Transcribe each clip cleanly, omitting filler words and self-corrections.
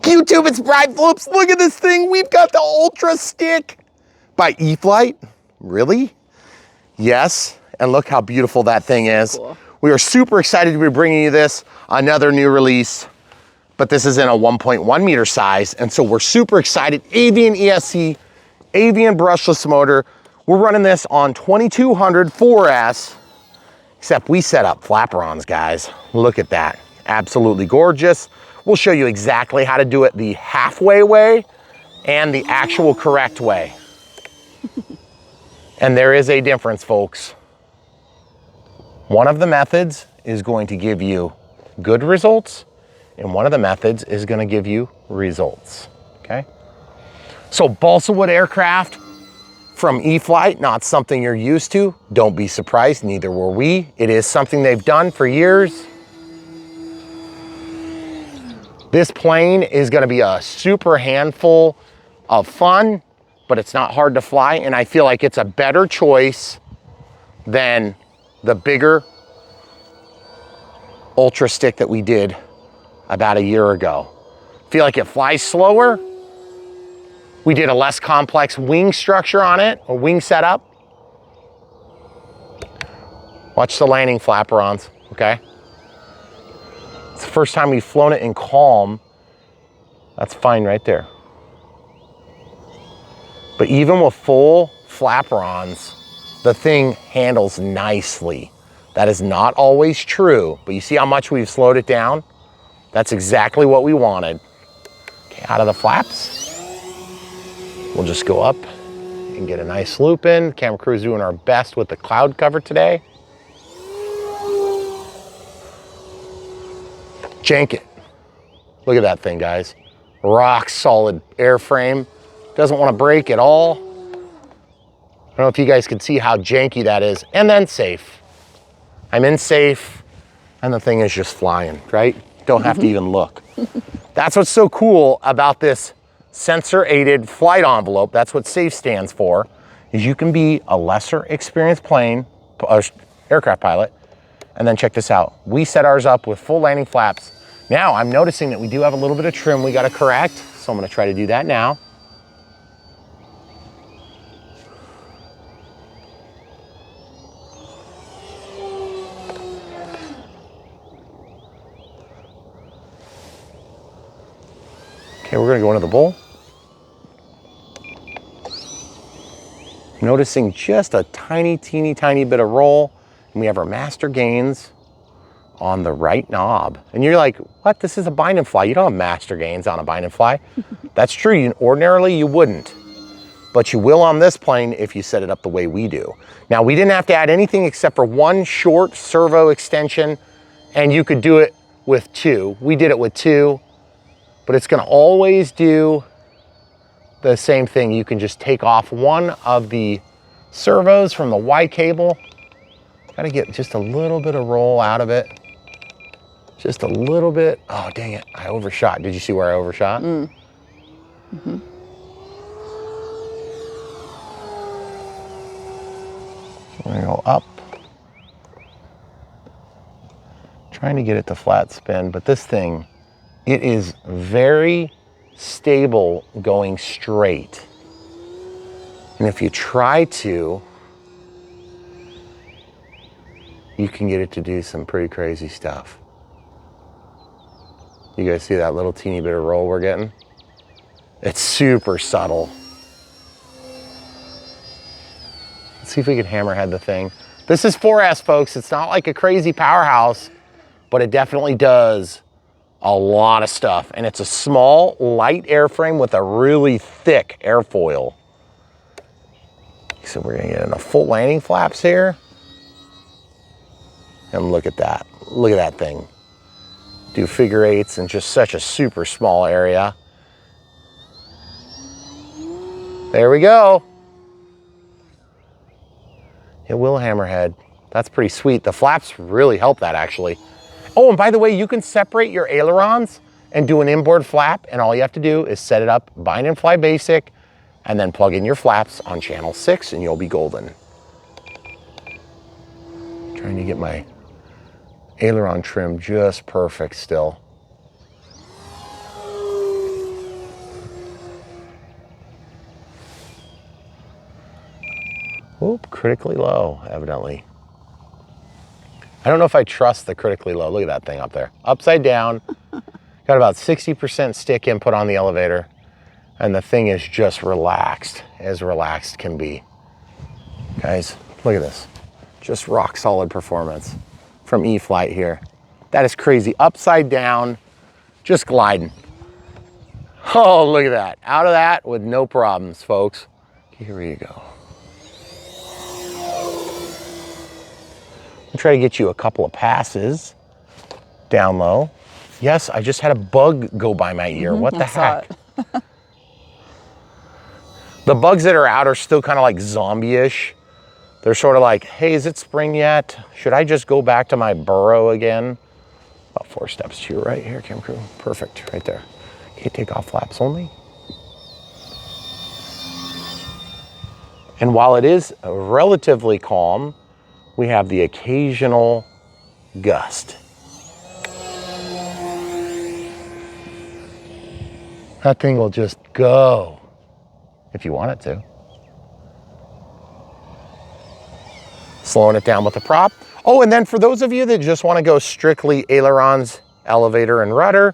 YouTube, it's Brian Phillips. Look at this thing. We've got the Ultra Stick by E-flite. Really? Yes. And look how beautiful that thing is. Cool. We are super excited to be bringing you this, another new release, but this is in a 1.1 meter size. And so we're super excited. Avian ESC, Avian brushless motor. We're running this on 2200 4S, except we set up flaperons, guys. Look at that. Absolutely gorgeous. We'll show you exactly how to do it the halfway way and the actual correct way. And there is a difference, folks. One of the methods is going to give you good results, and one of the methods is going to give you results, okay? So balsa wood aircraft from E-flite, not something you're used to. Don't be surprised, neither were we. It is something they've done for years. This plane is gonna be a super handful of fun, but it's not hard to fly, and I feel like it's a better choice than the bigger Ultra Stick that we did about a year ago. Feel like it flies slower. We did a less complex wing structure on it, or wing setup. Watch the landing flaperons, okay? It's the first time we've flown it in calm. That's fine right there. But even with full flaperons, the thing handles nicely. That is not always true, but you see how much we've slowed it down? That's exactly what we wanted. Okay, out of the flaps. We'll just go up and get a nice loop in. Camera crew's doing our best with the cloud cover today. Jank it. Look at that thing, guys. Rock solid airframe. Doesn't want to break at all. I don't know if you guys can see how janky that is. And then safe. I'm in safe, and the thing is just flying, right? Don't have to even look. That's what's so cool about this sensor-aided flight envelope. That's what SAFE stands for, is you can be a lesser experienced aircraft pilot. And then check this out. We set ours up with full landing flaps. Now I'm noticing that we do have a little bit of trim we got to correct. So I'm going to try to do that now. Okay, we're going to go into the bowl. Noticing just a tiny, teeny, tiny bit of roll. And we have our master gains on the right knob. And you're like, what? This is a bind and fly. You don't have master gains on a bind and fly. That's true. Ordinarily, you wouldn't. But you will on this plane if you set it up the way we do. Now, we didn't have to add anything except for one short servo extension, and you could do it with two. We did it with two, but it's going to always do the same thing. You can just take off one of the servos from the Y cable. Got to get just a little bit of roll out of it. Just a little bit. Oh, dang it. I overshot. Did you see where I overshot? Mm-hmm. We're going to go up. Trying to get it to flat spin, but this thing, it is very stable going straight. And if you try to, you can get it to do some pretty crazy stuff. You guys see that little teeny bit of roll we're getting? It's super subtle. Let's see if we can hammerhead the thing. This is 4S, folks. It's not like a crazy powerhouse, but it definitely does a lot of stuff. And it's a small, light airframe with a really thick airfoil. So we're gonna get in a full landing flaps here. And look at that. Look at that thing. Do figure eights in just such a super small area. There we go. It will hammerhead. That's pretty sweet. The flaps really help that, actually. Oh, and by the way, you can separate your ailerons and do an inboard flap, and all you have to do is set it up, bind and fly basic, and then plug in your flaps on channel 6, and you'll be golden. Trying to get my aileron trim just perfect still. Oop, critically low, evidently. I don't know if I trust the critically low. Look at that thing up there. Upside down. Got about 60% stick input on the elevator. And the thing is just relaxed, as relaxed can be. Guys, look at this. Just rock solid performance from E-flite here. That is crazy. Upside down, just gliding. Oh, look at that. Out of that with no problems, folks. Here you go. I'll try to get you a couple of passes down low. Yes, I just had a bug go by my ear. What the heck? The bugs that are out are still kind of like zombie-ish. They're sort of like, hey, is it spring yet? Should I just go back to my burrow again? About 4 steps to your right here, cam crew. Perfect, right there. Okay, take off flaps only. And while it is relatively calm, we have the occasional gust. That thing will just go if you want it to. Slowing it down with the prop. Oh, and then for those of you that just want to go strictly ailerons, elevator, and rudder,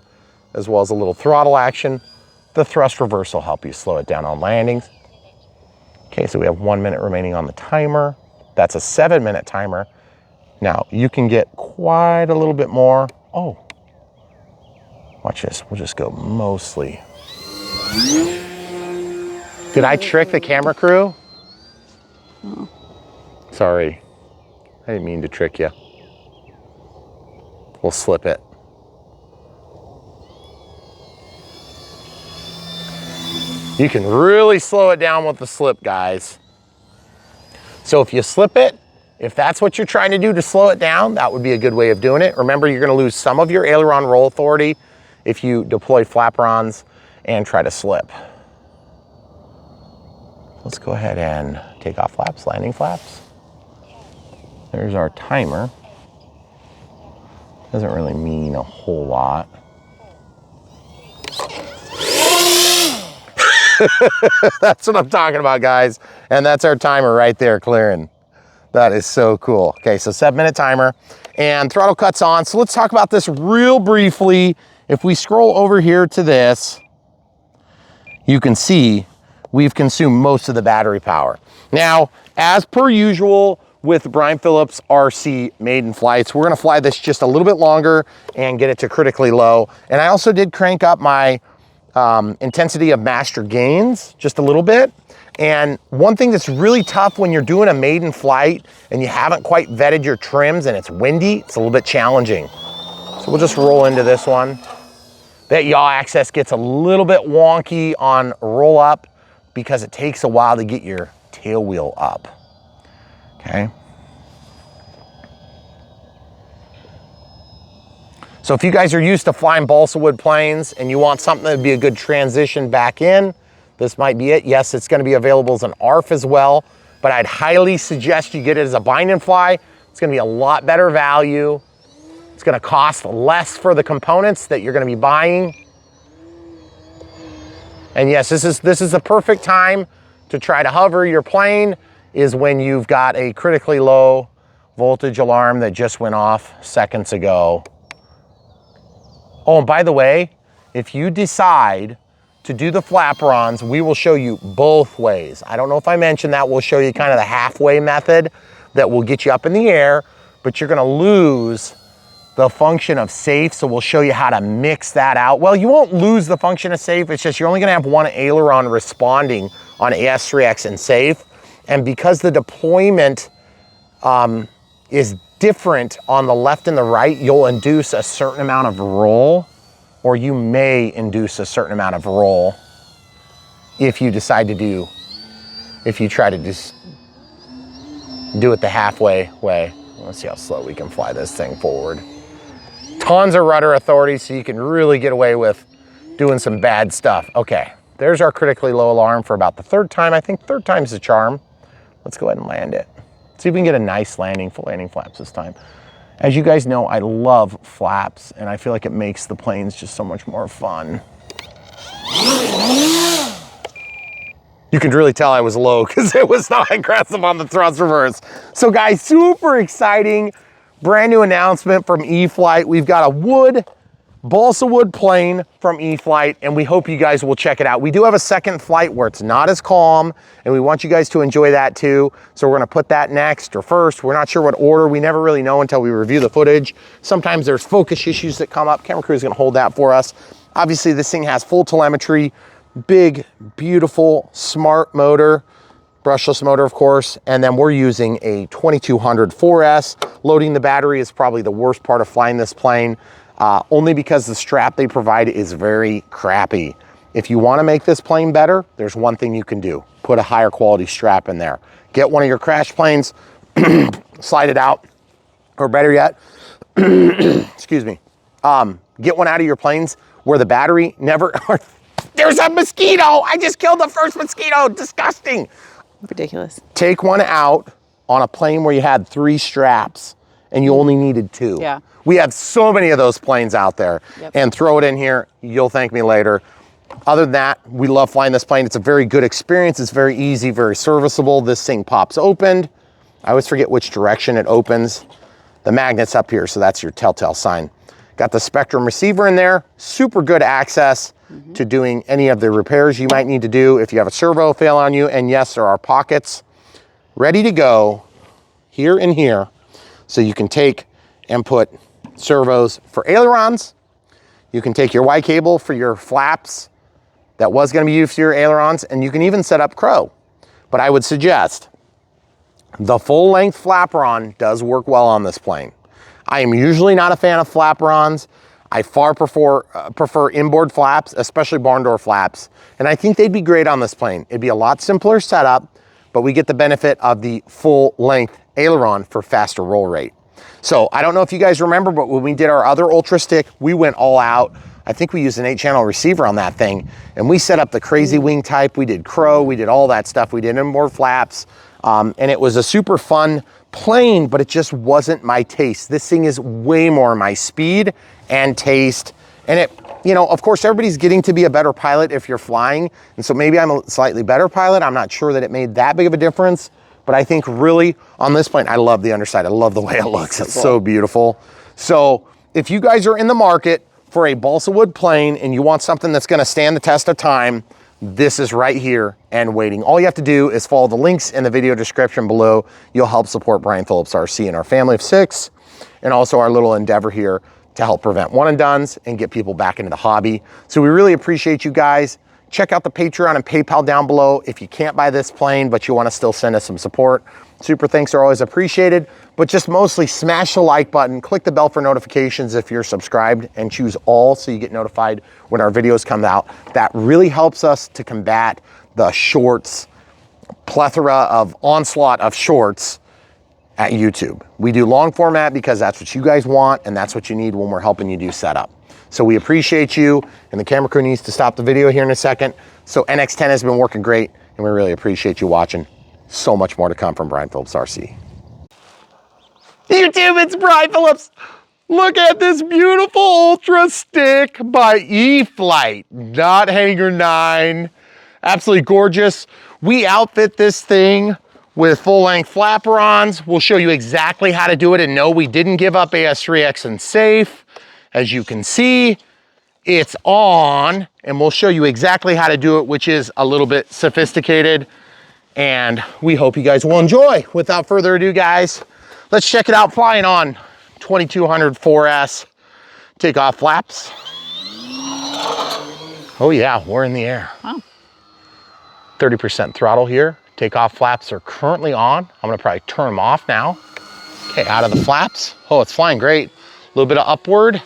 as well as a little throttle action, the thrust reverse will help you slow it down on landings. Okay, so we have 1 minute remaining on the timer. That's a 7-minute timer. Now, you can get quite a little bit more. Oh, watch this. We'll just go mostly. Did I trick the camera crew? Oh. Sorry. I didn't mean to trick you. We'll slip it. You can really slow it down with the slip, guys. So if you slip it, if that's what you're trying to do to slow it down, that would be a good way of doing it. Remember, you're gonna lose some of your aileron roll authority if you deploy flaperons and try to slip. Let's go ahead and take off flaps, landing flaps. There's our timer. Doesn't really mean a whole lot. That's what I'm talking about, guys. And that's our timer right there clearing. That is so cool. Okay, so 7-minute timer and throttle cuts on. So let's talk about this real briefly. If we scroll over here to this, you can see we've consumed most of the battery power. Now, as per usual with Brian Phillips RC Maiden flights, we're gonna fly this just a little bit longer and get it to critically low. And I also did crank up my intensity of master gains just a little bit. And one thing that's really tough when you're doing a maiden flight and you haven't quite vetted your trims and it's windy, it's a little bit challenging. So we'll just roll into this one. That yaw access gets a little bit wonky on roll up because it takes a while to get your tail wheel up, okay? So if you guys are used to flying balsa wood planes and you want something that would be a good transition back in, this might be it. Yes, it's gonna be available as an ARF as well, but I'd highly suggest you get it as a bind and fly. It's gonna be a lot better value. It's gonna cost less for the components that you're gonna be buying. And yes, this is the perfect time to try to hover your plane, is when you've got a critically low voltage alarm that just went off seconds ago. Oh, and by the way, if you decide to do the flaperons, we will show you both ways. I don't know if I mentioned that. We'll show you kind of the halfway method that will get you up in the air, but you're gonna lose the function of safe, so we'll show you how to mix that out. Well, you won't lose the function of safe, it's just you're only gonna have one aileron responding on AS3X and safe. And because the deployment is different on the left and the right, you'll induce a certain amount of roll, or you may induce a certain amount of roll if you decide to do, if you try to just do it the halfway way. Let's see how slow we can fly this thing forward. Tons of rudder authority, so you can really get away with doing some bad stuff. Okay, there's our critically low alarm for about the 3rd time. I think 3rd time's the charm. Let's go ahead and land it. See if we can get a nice landing, full landing flaps this time. As you guys know, I love flaps, and I feel like it makes the planes just so much more fun. You can really tell I was low because it was not aggressive on the thrust reverse. So guys, super exciting. Brand new announcement from E-flite. We've got a balsa wood plane from E-flite, and we hope you guys will check it out. We do have a second flight where it's not as calm, and we want you guys to enjoy that too. So we're gonna put that next or first. We're not sure what order. We never really know until we review the footage. Sometimes there's focus issues that come up. Camera crew is gonna hold that for us. Obviously, this thing has full telemetry, big, beautiful, smart motor, brushless motor, of course, and then we're using a 2200 4S. Loading the battery is probably the worst part of flying this plane, only because the strap they provide is very crappy. If you want to make this plane better, there's one thing you can do. Put a higher quality strap in there. Get one of your crash planes, slide it out, or better yet, excuse me, get one out of your planes where the battery never, there's a mosquito! I just killed the first mosquito, disgusting! Ridiculous. Take one out on a plane where you had 3 straps and you only needed 2. Yeah. We have so many of those planes out there. Yep. And throw it in here, you'll thank me later. Other than that, we love flying this plane. It's a very good experience. It's very easy, very serviceable. This thing pops open. I always forget which direction it opens. The magnet's up here, so that's your telltale sign. Got the Spectrum receiver in there. Super good access to doing any of the repairs you might need to do if you have a servo fail on you. And yes, there are pockets ready to go here and here. So you can take and put servos for ailerons. You can take your Y cable for your flaps that was going to be used for your ailerons, and you can even set up crow. But I would suggest the full length flaperon does work well on this plane. I am usually not a fan of flaperons. I far prefer inboard flaps, especially barn door flaps. And I think they'd be great on this plane. It'd be a lot simpler setup, but we get the benefit of the full length aileron for faster roll rate. So I don't know if you guys remember, but when we did our other Ultra Stick, we went all out. I think we used an 8-channel receiver on that thing, and we set up the crazy wing type. We did crow, we did all that stuff. We did inboard flaps, and it was a super fun plane, but it just wasn't my taste. This thing is way more my speed and taste. And it, you know, of course, everybody's getting to be a better pilot if you're flying. And so maybe I'm a slightly better pilot. I'm not sure that it made that big of a difference, but I think really on this plane, I love the underside. I love the way it looks. It's so beautiful. So if you guys are in the market for a balsa wood plane and you want something that's gonna stand the test of time, this is right here and waiting. All you have to do is follow the links in the video description below. You'll help support Brian Phillips RC and our family of 6, and also our little endeavor here to help prevent one and dones and get people back into the hobby. So we really appreciate you guys. Check out the Patreon and PayPal down below if you can't buy this plane, but you want to still send us some support. Super thanks are always appreciated, but just mostly smash the like button, click the bell for notifications if you're subscribed, and choose all so you get notified when our videos come out. That really helps us to combat the shorts, plethora of onslaught of shorts at YouTube. We do long format because that's what you guys want and that's what you need when we're helping you do setup. So we appreciate you, and the camera crew needs to stop the video here in a second. So NX10 has been working great, and we really appreciate you watching. So much more to come from Brian Phillips RC. YouTube, it's Brian Phillips. Look at this beautiful Ultra Stick by E-flite, not Hanger 9. Absolutely gorgeous. We outfit this thing with full-length flaperons. We'll show you exactly how to do it, and no, we didn't give up AS3X and safe. As you can see, it's on, and we'll show you exactly how to do it, which is a little bit sophisticated, and we hope you guys will enjoy. Without further ado, guys, let's check it out flying on 2200 4S. Take off flaps. Oh yeah, we're in the air. Wow. 30% throttle here. Takeoff flaps are currently on. I'm gonna probably turn them off now. Okay, out of the flaps. Oh, it's flying great. A little bit of upward.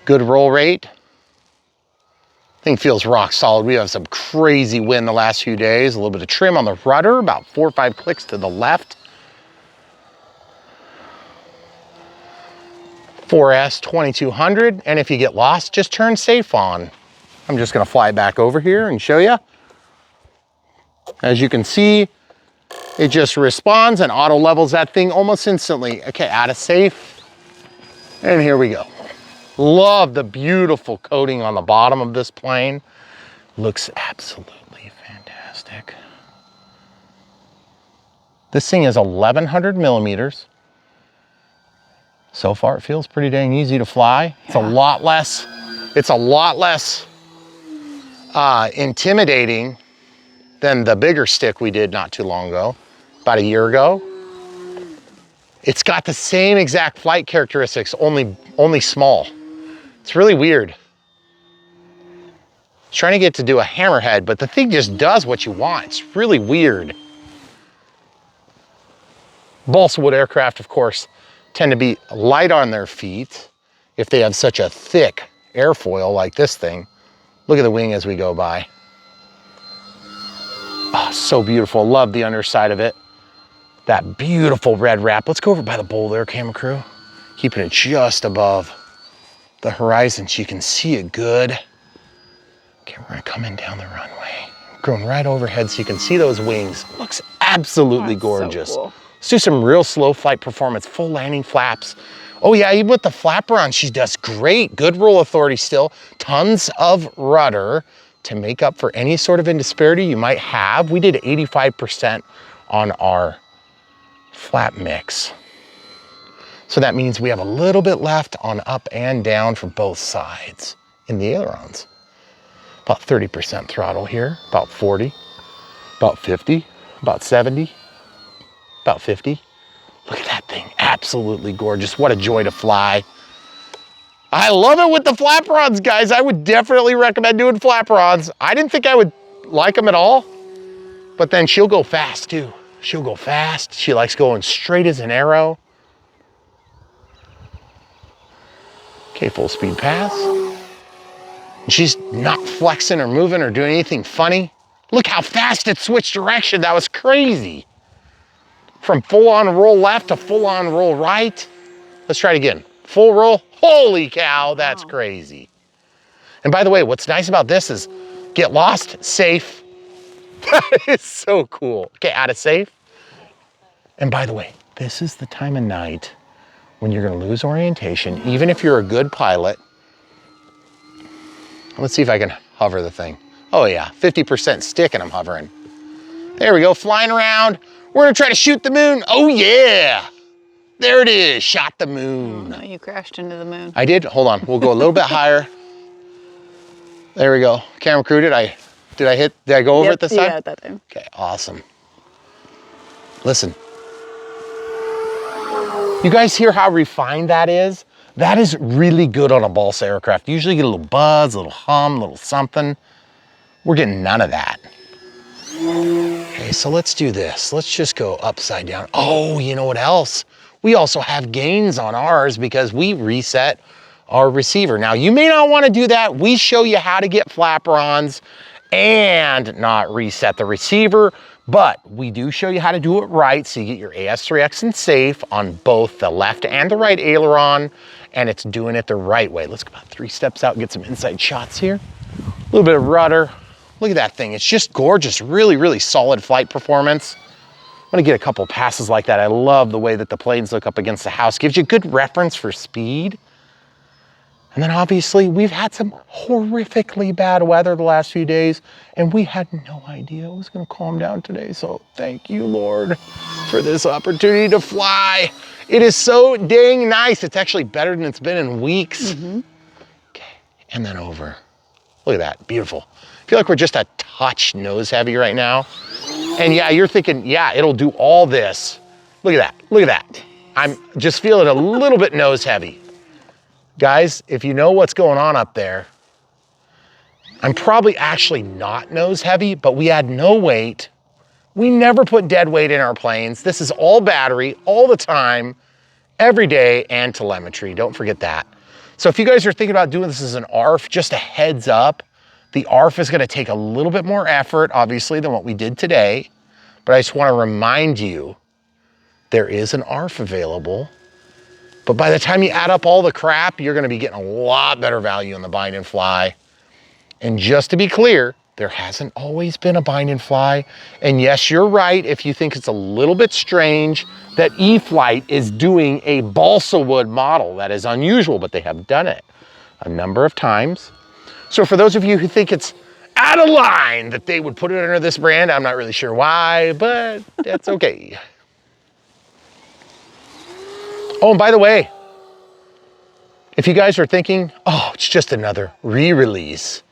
Good roll rate. Thing feels rock solid. We have some crazy wind the last few days. A little bit of trim on the rudder, about 4 or 5 clicks to the left. 4S 2200, and if you get lost, just turn safe on. I'm just gonna fly back over here and show you. As you can see, it just responds and auto levels that thing almost instantly. Okay, out of safe, and here we go. Love the beautiful coating on the bottom of this plane. Looks absolutely fantastic. thick. This thing is 1100 millimeters. So far, it feels pretty dang easy to fly. It's a lot less, intimidating than the bigger stick we did not too long ago, about a year ago. It's got the same exact flight characteristics, only small. It's really weird. I was trying to get it to do a hammerhead, but the thing just does what you want. It's really weird. Balsa wood aircraft, of course, tend to be light on their feet if they have such a thick airfoil like this thing. Look at the wing as we go by. Oh, so beautiful. Love the underside of it. That beautiful red wrap. Let's go over by the bowl there, camera crew. Keeping it just above the horizon so you can see it good. Okay, we're gonna come in down the runway. Going right overhead so you can see those wings. Looks absolutely gorgeous. So cool. Let's do some real slow flight performance, full landing flaps. Oh yeah, even with the flapper on, she does great. Good roll authority still. Tons of rudder to make up for any sort of indisparity you might have. We did 85% on our flap mix. So that means we have a little bit left on up and down for both sides in the ailerons. About 30% throttle here, about 40, about 50, about 70, about 50. Look at that thing, absolutely gorgeous. What a joy to fly. I love it with the flaperons, guys. I would definitely recommend doing flaperons. I didn't think I would like them at all, but then she'll go fast too. She'll go fast. She likes going straight as an arrow. Okay, full speed pass. And she's not flexing or moving or doing anything funny. Look how fast it switched direction. That was crazy. From full on roll left to full on roll right. Let's try it again. Full roll. Holy cow, that's crazy. And by the way, what's nice about this is get lost, safe. That is so cool. Okay, out of safe. And by the way, this is the time of night when you're gonna lose orientation, even if you're a good pilot. Let's see if I can hover the thing. Oh yeah, 50% stick and I'm hovering. There we go, flying around. We're gonna try to shoot the moon. Oh yeah, there it is, shot the moon. Oh, no, you crashed into the moon. I did, hold on, we'll go a little bit higher. There we go. Camera crew, did I go over it this time? Yeah, that time. Okay, awesome. Listen. You guys hear how refined that is? That is really good on a balsa aircraft. You usually get a little buzz, a little hum, a little something. We're getting none of that. Okay, so let's do this. Let's just go upside down. Oh, you know what else? We also have gains on ours because we reset our receiver. Now, you may not want to do that. We show you how to get flaperons and not reset the receiver, but we do show you how to do it right so you get your AS3X and safe on both the left and the right aileron, and it's doing it the right way. Let's go about 3 steps out and get some inside shots here. A little bit of rudder. Look at that thing. It's just gorgeous. Really, really solid flight performance. I'm gonna get a couple passes like that. I love the way that the planes look up against the house. Gives you good reference for speed. And then obviously we've had some horrifically bad weather the last few days and we had no idea it was gonna calm down today. So thank you, Lord, for this opportunity to fly. It is so dang nice. It's actually better than it's been in weeks. Okay, and then over. Look at that, beautiful. I feel like we're just a touch nose heavy right now. And yeah, you're thinking, yeah, it'll do all this. Look at that, look at that. I'm just feeling a little bit nose heavy. Guys, if you know what's going on up there, I'm probably actually not nose heavy, but we had no weight. We never put dead weight in our planes. This is all battery, all the time, every day, and telemetry. Don't forget that. So if you guys are thinking about doing this as an ARF, just a heads up, the ARF is gonna take a little bit more effort, obviously, than what we did today. But I just wanna remind you, there is an ARF available. But by the time you add up all the crap, you're gonna be getting a lot better value on the bind and fly. And just to be clear, there hasn't always been a bind and fly. And yes, you're right if you think it's a little bit strange that E-flite is doing a balsa wood model. That is unusual, but they have done it a number of times. So for those of you who think it's out of line that they would put it under this brand. I'm not really sure why, but that's okay. Oh, and by the way, if you guys are thinking, oh, it's just another re-release,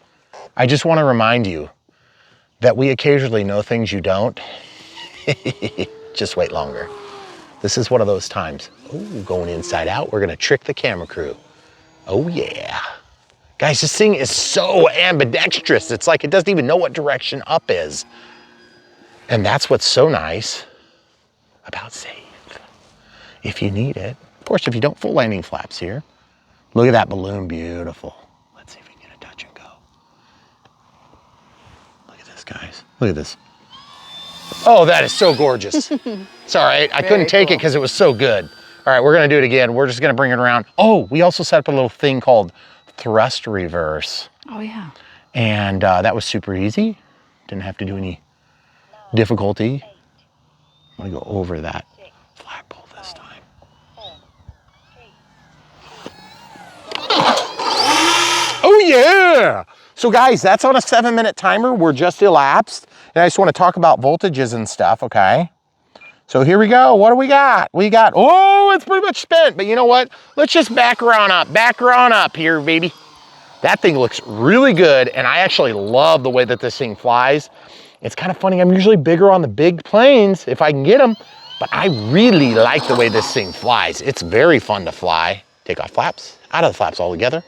I just want to remind you that we occasionally know things you don't. Just wait longer. This is one of those times. Oh, going inside out. We're going to trick the camera crew. Oh, yeah. Guys, this thing is so ambidextrous. It's like it doesn't even know what direction up is. And that's what's so nice about safe. If you need it. Of course, if you don't, full landing flaps here. Look at that balloon, beautiful. Let's see if we can get a touch and go. Look at this, guys. Look at this. Oh, that is so gorgeous. It's all right, I couldn't take it because it was so good. All right, we're gonna do it again. We're just gonna bring it around. Oh, we also set up a little thing called thrust reverse. Oh yeah. And that was super easy. Didn't have to do any difficulty. I'm gonna go over that flagpole this time. Oh yeah! So guys, that's on a 7-minute timer. We're just elapsed. And I just want to talk about voltages and stuff, okay? So here we go. What do we got? Oh, it's pretty much spent. But you know what? Let's just back around up here, baby. That thing looks really good. And I actually love the way that this thing flies. It's kind of funny. I'm usually bigger on the big planes if I can get them. But I really like the way this thing flies. It's very fun to fly. Take off flaps, out of the flaps altogether.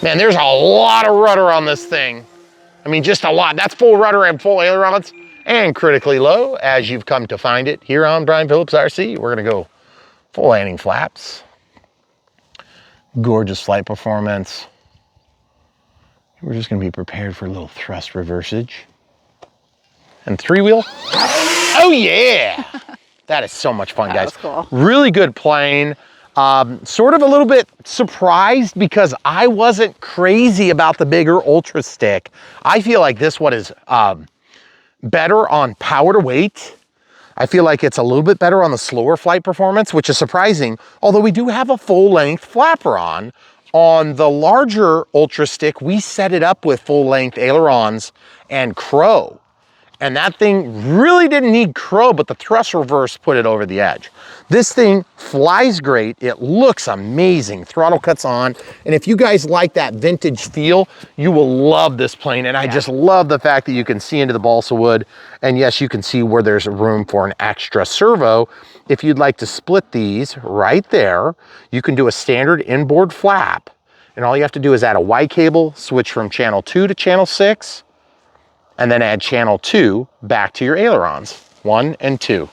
Man, there's a lot of rudder on this thing. I mean, just a lot. That's full rudder and full ailerons and critically low, as you've come to find it here on Brian Phillips RC. We're gonna go full landing flaps. Gorgeous flight performance. We're just gonna be prepared for a little thrust reversage. And 3-wheel. Oh yeah! That is so much fun, guys. That was cool. Really good plane. Sort of a little bit surprised because I wasn't crazy about the bigger Ultra Stick. I feel like this one is better on power to weight. I feel like it's a little bit better on the slower flight performance, which is surprising. Although we do have a full length flapper on. On the larger Ultra Stick, we set it up with full length ailerons and crow. And that thing really didn't need crow, but the thrust reverse put it over the edge. This thing flies great. It looks amazing. Throttle cuts on. And if you guys like that vintage feel, you will love this plane. And I just love the fact that you can see into the balsa wood. And yes, you can see where there's room for an extra servo. If you'd like to split these right there, you can do a standard inboard flap. And all you have to do is add a Y cable, switch from channel 2 to channel 6. And then add channel 2 back to your ailerons, 1 and 2.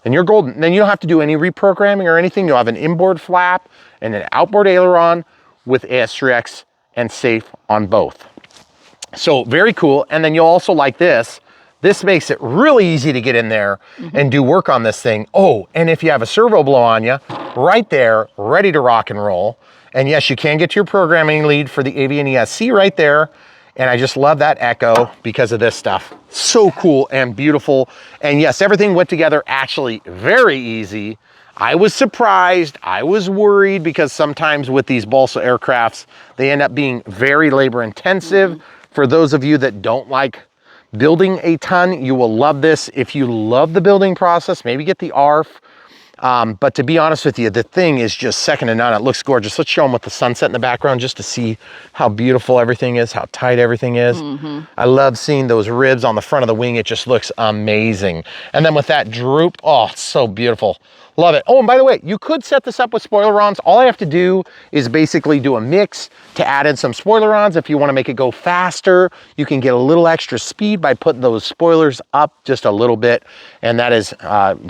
And you're golden. Then you don't have to do any reprogramming or anything. You'll have an inboard flap and an outboard aileron with AS3X and safe on both. So very cool. And then you'll also like this. This makes it really easy to get in there and do work on this thing. Oh, and if you have a servo blow on you, right there, ready to rock and roll. And yes, you can get to your programming lead for the Avian ESC right there. And I just love that echo because of this stuff. So cool and beautiful. And yes, everything went together actually very easy. I was surprised, I was worried because sometimes with these balsa aircrafts, they end up being very labor intensive. For those of you that don't like building a ton, you will love this. If you love the building process, maybe get the ARF. But to be honest with you, the thing is just second to none. It looks gorgeous. Let's show them with the sunset in the background just to see how beautiful everything is, how tight everything is. I love seeing those ribs on the front of the wing. It just looks amazing. And then with that droop, oh, it's so beautiful. Love it. Oh, and by the way, you could set this up with spoilerons. All I have to do is basically do a mix to add in some spoilerons. If you want to make it go faster, you can get a little extra speed by putting those spoilers up just a little bit. And that is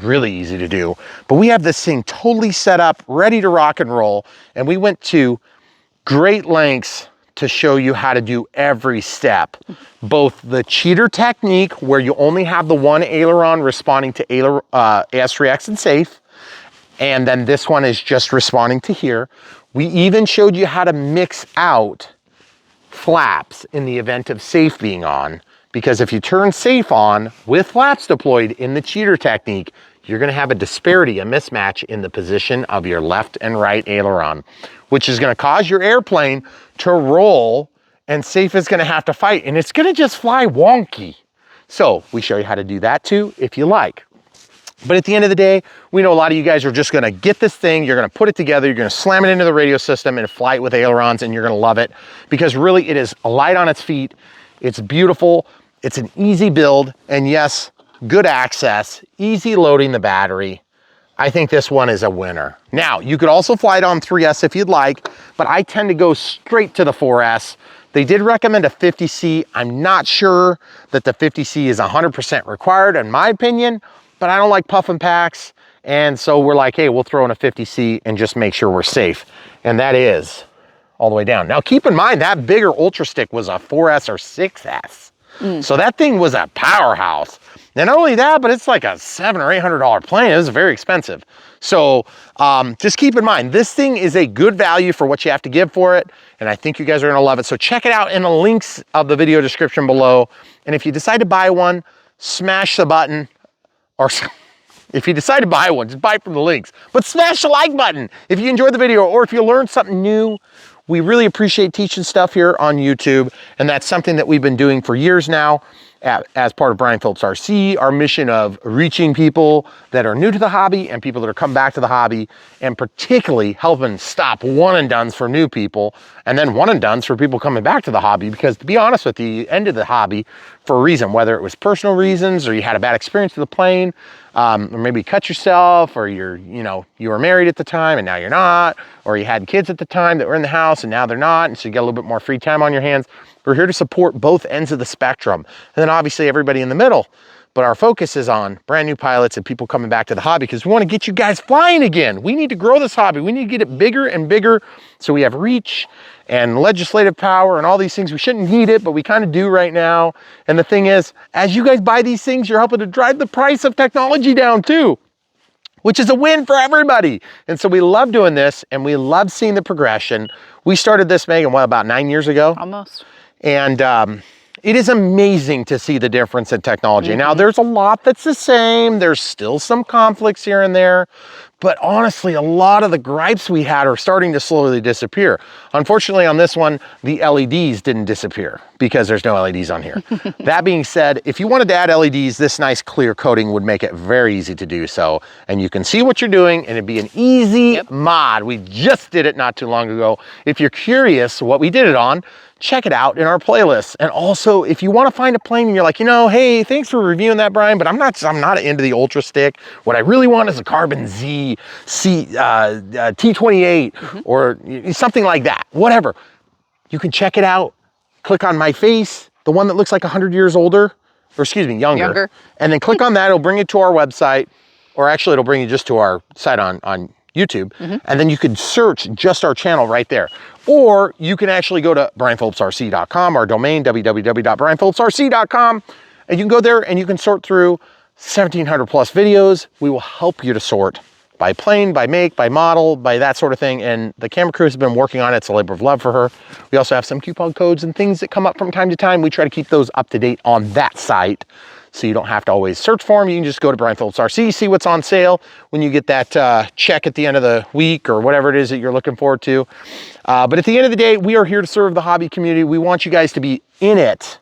really easy to do. But we have this thing totally set up, ready to rock and roll. And we went to great lengths to show you how to do every step. Both the cheater technique, where you only have the one aileron responding to AS3X and safe, and then this one is just responding to here. We even showed you how to mix out flaps in the event of safe being on, because if you turn safe on with flaps deployed in the cheater technique, you're gonna have a disparity, a mismatch in the position of your left and right aileron, which is gonna cause your airplane to roll and safe is gonna have to fight, and it's gonna just fly wonky. So we show you how to do that too, if you like. But at the end of the day, we know a lot of you guys are just gonna get this thing, you're gonna put it together, you're gonna slam it into the radio system and fly it with ailerons, and you're gonna love it, because really it is light on its feet, it's beautiful, it's an easy build, and yes, good access, easy loading the battery. I think this one is a winner. Now, you could also fly it on 3S if you'd like, but I tend to go straight to the 4S. They did recommend a 50C. I'm not sure that the 50C is 100% required in my opinion, but I don't like puffing packs. And so we're like, hey, we'll throw in a 50C and just make sure we're safe. And that is all the way down. Now, keep in mind that bigger Ultra Stick was a 4S or 6S. So that thing was a powerhouse. And not only that, but it's like a $700 or $800 plane. It was very expensive. So just keep in mind, this thing is a good value for what you have to give for it. And I think you guys are gonna love it. So check it out in the links of the video description below. And if you decide to buy one, smash the button, or if you decide to buy one, just buy it from the links. But smash the like button if you enjoyed the video, or if you learned something new. We really appreciate teaching stuff here on YouTube, and that's something that we've been doing for years now as part of Brian Phillips RC, our mission of reaching people that are new to the hobby and people that are coming back to the hobby, and particularly helping stop one and dones for new people, and then one and dones for people coming back to the hobby, because to be honest with you, you ended the hobby for a reason, whether it was personal reasons or you had a bad experience with the plane, or maybe you cut yourself, or you were married at the time and now you're not, or you had kids at the time that were in the house and now they're not, and so you got a little bit more free time on your hands. We're here to support both ends of the spectrum, and then obviously everybody in the middle. But our focus is on brand new pilots and people coming back to the hobby, because we want to get you guys flying again. We need to grow this hobby. We need to get it bigger and bigger, so we have reach and legislative power and all these things. We shouldn't need it, but we kind of do right now. And the thing is, as you guys buy these things, you're helping to drive the price of technology down too, which is a win for everybody. And so we love doing this, and we love seeing the progression. We started this, Megan, what, about 9 years ago? Almost. And it is amazing to see the difference in technology. Now, there's a lot that's the same. There's still some conflicts here and there. But honestly, a lot of the gripes we had are starting to slowly disappear. Unfortunately, on this one, the LEDs didn't disappear because there's no LEDs on here. That being said, if you wanted to add LEDs, this nice clear coating would make it very easy to do so. And you can see what you're doing, and it'd be an easy mod. We just did it not too long ago. If you're curious what we did it on, check it out in our playlist. And also, if you want to find a plane and you're like, hey, thanks for reviewing that, Brian, but I'm not into the Ultra Stick. What I really want is a Carbon Z T28 or something like that, whatever. You can check it out. Click on my face, the one that looks like 100 years older, or excuse me, younger. And then click on that. It'll bring you to our website, or actually it'll bring you just to our site on YouTube. And then you could search just our channel right there. Or you can actually go to brianphillipsrc.com, our domain, www.brianphillipsrc.com, and you can go there and you can sort through 1,700 plus videos. We will help you to sort by plane, by make, by model, by that sort of thing. And the camera crew has been working on it. It's a labor of love for her. We also have some coupon codes and things that come up from time to time. We try to keep those up to date on that site, so you don't have to always search for them. You can just go to Brian Phillips RC, see what's on sale when you get that check at the end of the week or whatever it is that you're looking forward to. But at the end of the day, we are here to serve the hobby community. We want you guys to be in it,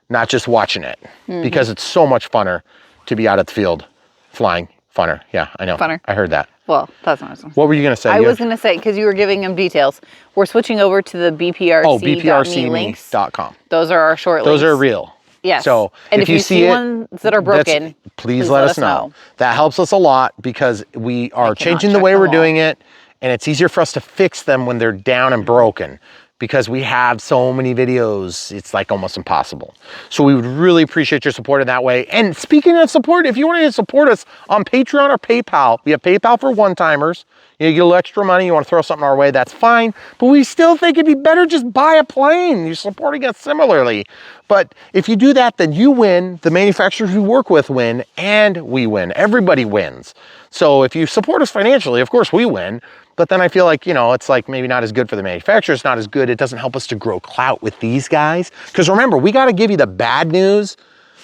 not just watching it, because it's so much funner to be out at the field flying. Funner. Yeah, I know. Funner. I heard that. Well, that's not awesome. What were you going to say? I was going to say, because you were giving them details, we're switching over to the BPRC.me links. BPRC.com. Those are our short links. Those are real. Yes. So and if you see ones that are broken, please let us know. That helps us a lot, because we are changing the way we're doing it, and it's easier for us to fix them when they're down and broken, because we have so many videos, it's like almost impossible. So we would really appreciate your support in that way. And speaking of support, if you want to support us on Patreon or PayPal, we have PayPal for one-timers. You get a little extra money, you want to throw something our way, that's fine. But we still think it'd be better just buy a plane. You're supporting us similarly. But if you do that, then you win, the manufacturers we work with win, and we win. Everybody wins. So if you support us financially, of course we win. But then I feel like, it's like maybe not as good for the manufacturer. It's not as good. It doesn't help us to grow clout with these guys. Because remember, we got to give you the bad news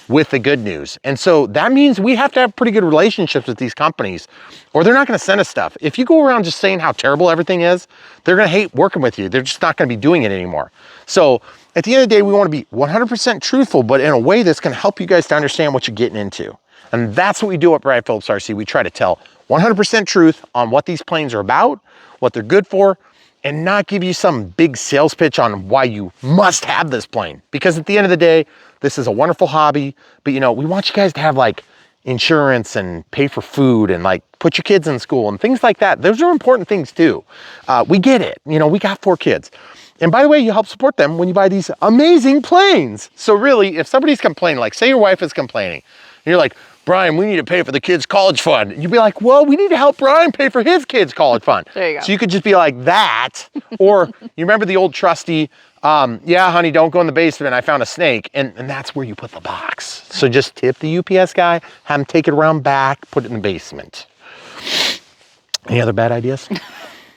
with the good news. And so that means we have to have pretty good relationships with these companies, or they're not going to send us stuff. If you go around just saying how terrible everything is, they're going to hate working with you. They're just not going to be doing it anymore. So at the end of the day, we want to be 100% truthful, but in a way that's going to help you guys to understand what you're getting into. And that's what we do at Brad Phillips RC. We try to tell 100% truth on what these planes are about, what they're good for, and not give you some big sales pitch on why you must have this plane. Because at the end of the day, this is a wonderful hobby, but you know, we want you guys to have like insurance and pay for food and like put your kids in school and things like that. Those are important things too. We get it. You know, we got 4 kids. And by the way, you help support them when you buy these amazing planes. So really, if somebody's complaining, like say your wife is complaining, and you're like, Brian, we need to pay for the kids' college fund. You'd be like, well, we need to help Brian pay for his kids' college fund. There you go. So you could just be like that. Or you remember the old trusty, yeah, honey, don't go in the basement. I found a snake. And that's where you put the box. So just tip the UPS guy, have him take it around back, put it in the basement. Any other bad ideas?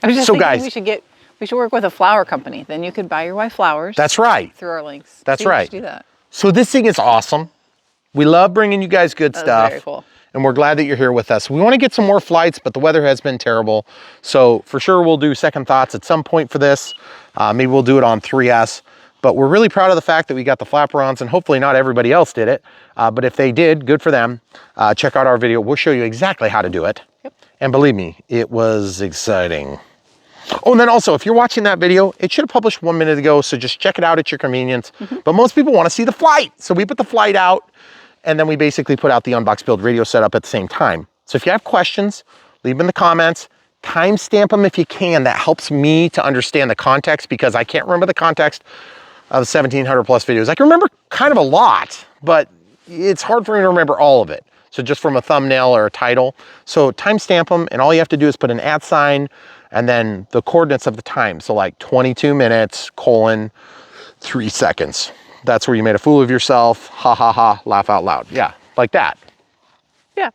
I was just So thinking guys, we should work with a flower company. Then you could buy your wife flowers. That's right. Through our links. That's So you right. should do that. So this thing is awesome. We love bringing you guys good stuff. Very cool. And we're glad that you're here with us. We want to get some more flights, but the weather has been terrible. So for sure, we'll do second thoughts at some point for this. Maybe we'll do it on 3S. But we're really proud of the fact that we got the flaperons, and hopefully not everybody else did it. But if they did, good for them. Check out our video. We'll show you exactly how to do it. Yep. And believe me, it was exciting. Oh, and then also, if you're watching that video, it should have published 1 minute ago, so just check it out at your convenience. But most people want to see the flight. So we put the flight out, and then we basically put out the unbox build radio setup at the same time. So if you have questions, leave them in the comments. Timestamp them if you can. That helps me to understand the context, because I can't remember the context of 1,700 plus videos. I can remember kind of a lot, but it's hard for me to remember all of it. So just from a thumbnail or a title. So timestamp them, and all you have to do is put an @ sign and then the coordinates of the time. So like 22 minutes, 3 seconds. That's where you made a fool of yourself. Ha ha ha, laugh out loud. Yeah, like that. Yeah.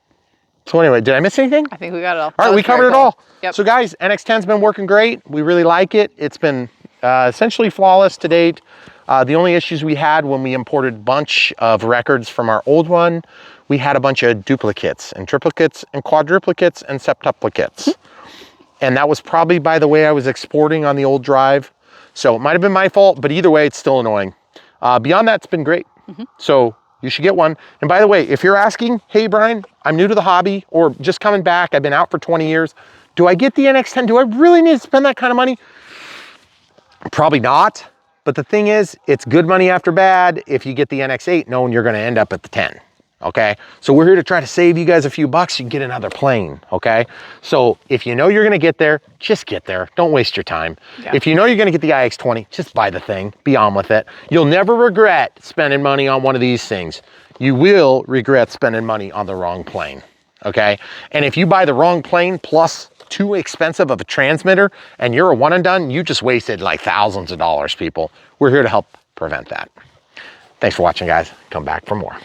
So anyway, did I miss anything? I think we got it all. All right, we covered it all. Yep. So guys, NX10's been working great. We really like it. It's been essentially flawless to date. The only issues we had when we imported a bunch of records from our old one, we had a bunch of duplicates and triplicates and quadruplicates and septuplicates. And that was probably by the way I was exporting on the old drive. So it might've been my fault, but either way, it's still annoying. Beyond that, it's been great. So you should get one. And by the way, if you're asking, hey Brian, I'm new to the hobby or just coming back, I've been out for 20 years. Do I get the NX10? Do I really need to spend that kind of money? Probably not. But the thing is, it's good money after bad if you get the NX8 knowing you're gonna end up at the 10. Okay, so we're here to try to save you guys a few bucks. You can get another plane. Okay, so if you know you're gonna get there, just get there. Don't waste your time. Yeah. If you know you're gonna get the iX20, just buy the thing. Be on with it. You'll never regret spending money on one of these things. You will regret spending money on the wrong plane. Okay, and if you buy the wrong plane plus too expensive of a transmitter and you're a one and done, you just wasted like thousands of dollars, people. We're here to help prevent that. Thanks for watching, guys. Come back for more.